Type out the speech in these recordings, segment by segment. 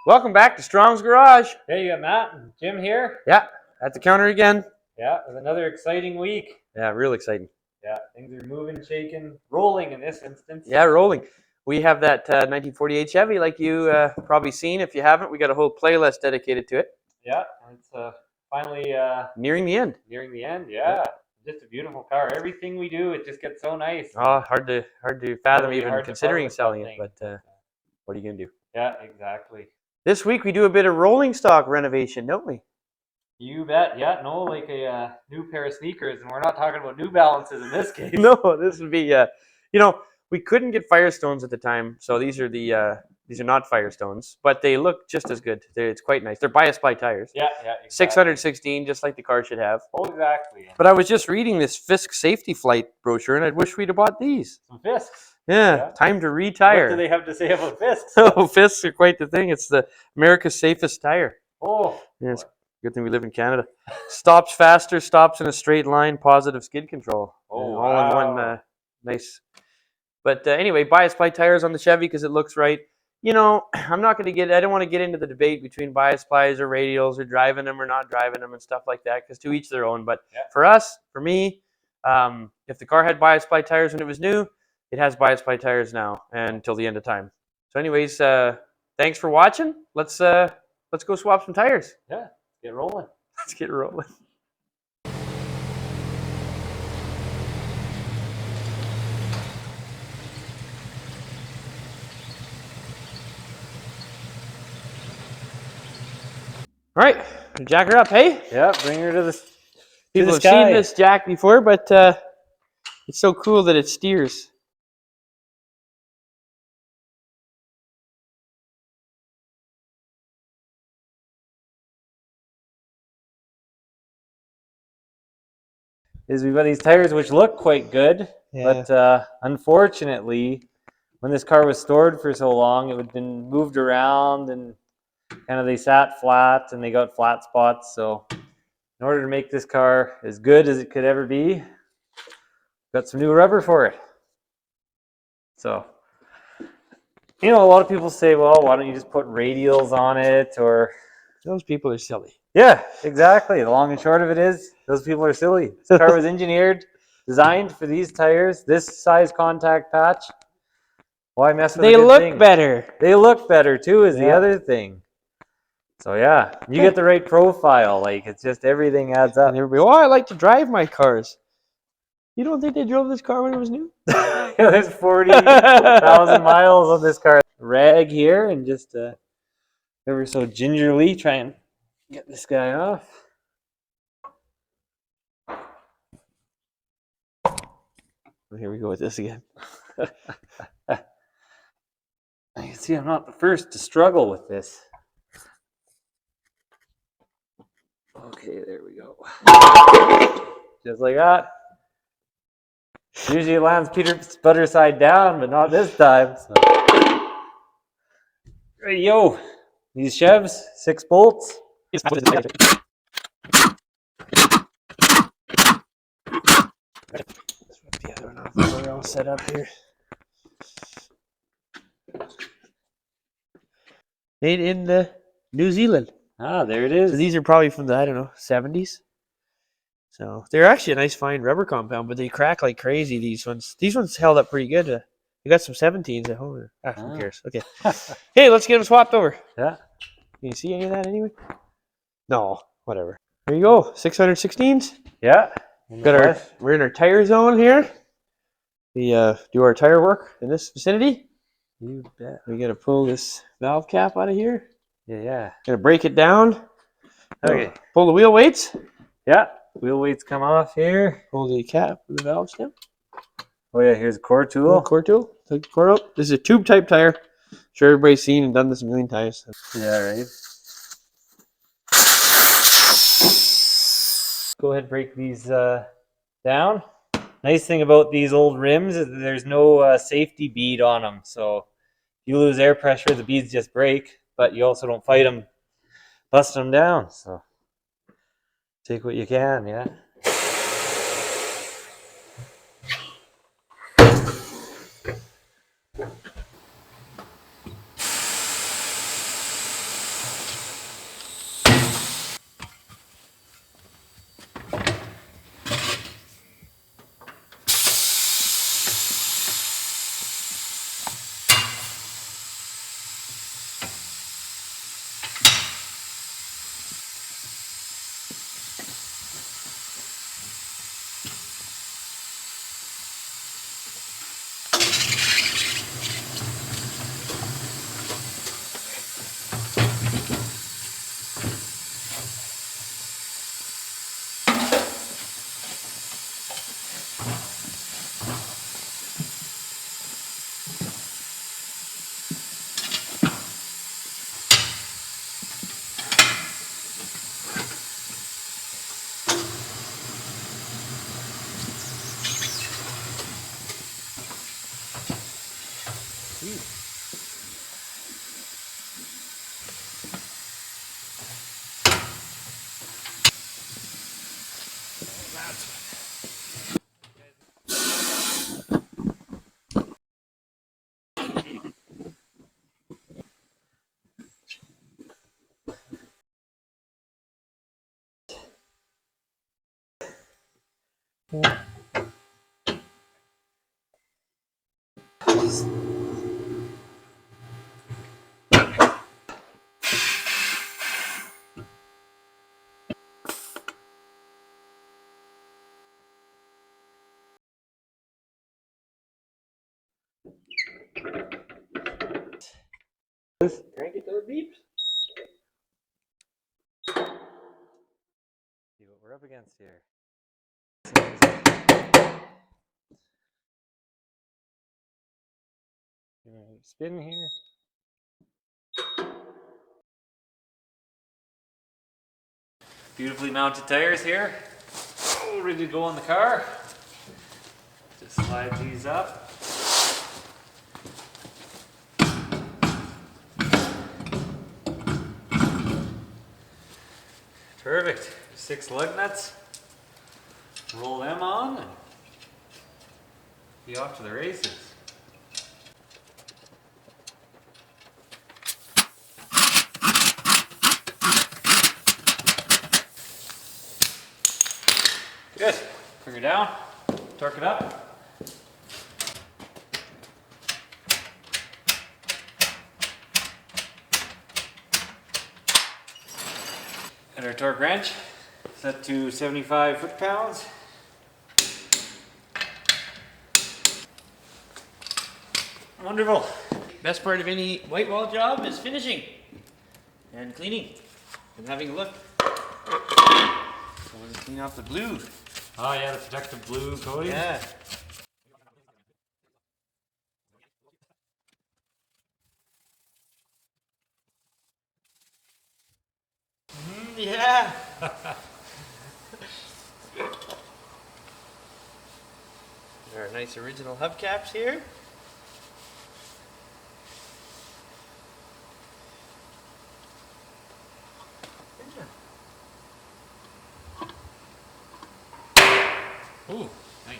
Welcome back to Strong's Garage. Hey, you got Matt and Jim here. Yeah, at the counter again. Yeah, it was another exciting week. Yeah, real exciting. Yeah, things are moving, shaking, rolling in this instance. Yeah, rolling. We have that 1948 Chevy, like you probably seen. If you haven't, we got a whole playlist dedicated to it. Yeah, and it's finally nearing the end. Nearing the end. Yeah, just a beautiful car. Everything we do, it just gets so nice. Oh, hard to fathom even considering selling it, but what are you gonna do? Yeah, exactly. This week we do a bit of rolling stock renovation, don't we? You bet. Yeah, no, like a new pair of sneakers, and we're not talking about New Balances in this case. No, this would be we couldn't get Firestones at the time, so these are not Firestones, but they look just as good. It's quite nice. They're bias ply tires. Yeah, exactly. 616, just like the car should have. Oh, exactly. But I was just reading this Fisk safety flight brochure, and I wish we'd have bought these. Some Fisks. Yeah, time to retire. What do they have to say about Fisks? Oh, Fisks are quite the thing. It's America's safest tire. Oh. Yeah, it's good thing we live in Canada. Stops faster, stops in a straight line, positive skid control. Oh, all in one. Nice. But anyway, bias ply tires on the Chevy because it looks right. I don't want to get into the debate between bias plies or radials or driving them or not driving them and stuff like that, because to each their own. But for me, if the car had bias ply tires when it was new, it has bias ply tires now and until the end of time. So anyways, thanks for watching. Let's go swap some tires. Yeah, get rolling. Let's get rolling. All right, jack her up, hey? Yeah, bring her to the People have seen this jack before, but it's so cool that it steers. We've got these tires which look quite good, but unfortunately, when this car was stored for so long, it had been moved around and kind of they sat flat and they got flat spots. So in order to make this car as good as it could ever be, got some new rubber for it. So, a lot of people say, well, why don't you just put radials on it? Or those people are silly. Yeah, exactly. The long and short of it is, those people are silly. This car was engineered, designed for these tires, this size contact patch. Why mess with a good thing? They look better. They look better too, is the other thing. So yeah, you get the right profile. Like, it's just everything adds up. And everybody, I like to drive my cars. You don't think they drove this car when it was new? There's 40,000 miles on this car. Rag here and just ever so gingerly try and get this guy off. Here we go with this again. You can see I'm not the first to struggle with this. Okay, there we go. Just like that. Usually it lands Peter's butter side down, but not this time. So. Right, yo. These Chevs, 6 bolts. Let's rip the other one off. We're all set up here. Made in New Zealand. Ah, there it is. So these are probably from the, 70s. So they're actually a nice fine rubber compound, but they crack like crazy, these ones. These ones held up pretty good. You got some 17s at home. Who cares? Okay. Hey, let's get them swapped over. Yeah. Can you see any of that anyway? No, whatever. There you go. 616s. Yeah. We're in our tire zone here. We do our tire work in this vicinity. You bet. We got to pull this valve cap out of here. Yeah. Gonna break it down. Okay. Pull the wheel weights. Yeah. Wheel weights come off here. Pull the cap of the valve stem. Oh yeah, here's a core tool. Core tool. Take the core out. This is a tube type tire. I'm sure everybody's seen and done this a million times. Yeah, right. Go ahead and break these down. Nice thing about these old rims is that there's no safety bead on them. So if you lose air pressure, the beads just break, but you also don't fight them, busting them down. So take what you can, yeah. Crank it till it beeps. See what we're up against here. Spin here. Beautifully mounted tires here. Oh, ready to go on the car. Just slide these up. Perfect. 6 lug nuts. Roll them on and be off to the races. Good. Bring her down. Torque it up. And our torque wrench set to 75 foot-pounds. Wonderful. Best part of any Whitewall job is finishing and cleaning and having a look. So we'll just clean off the blue. Oh yeah, the protective blue coating. Yeah. Yeah. There are nice original hubcaps here. Ooh, nice.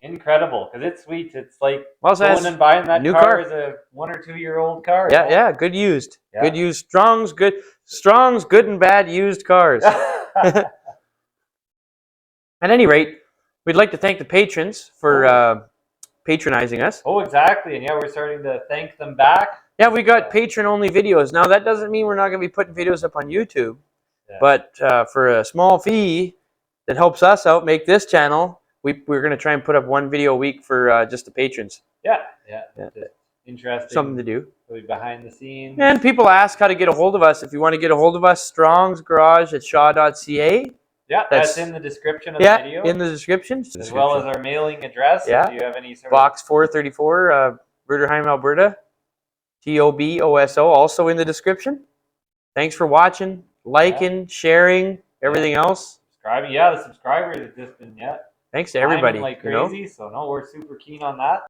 Incredible, because it's sweet. It's like going and buying that new car as a 1 or 2 year old car. Yeah, yeah, good used. Yeah. Good used. Strong's good and bad used cars. At any rate, we'd like to thank the patrons for patronizing us. Oh, exactly. And yeah, we're starting to thank them back. Yeah, we got patron-only videos. Now, that doesn't mean we're not going to be putting videos up on YouTube. Yeah. But for a small fee that helps us out, make this channel, we're going to try and put up 1 video a week for just the patrons. Yeah. Just interesting. Something to do. Behind the scenes. And people ask how to get a hold of us. If you want to get a hold of us, Strong's Garage at shaw.ca. Yeah, that's in the description of the video. In the description. As well as our mailing address. Yeah. If you have any sort Box 434, Bruderheim, Alberta. TOBOSO, also in the description. Thanks for watching, liking, sharing, everything else. Subscribing. Yeah, the subscribers have just been, Thanks to everybody. Like crazy, so no, we're super keen on that.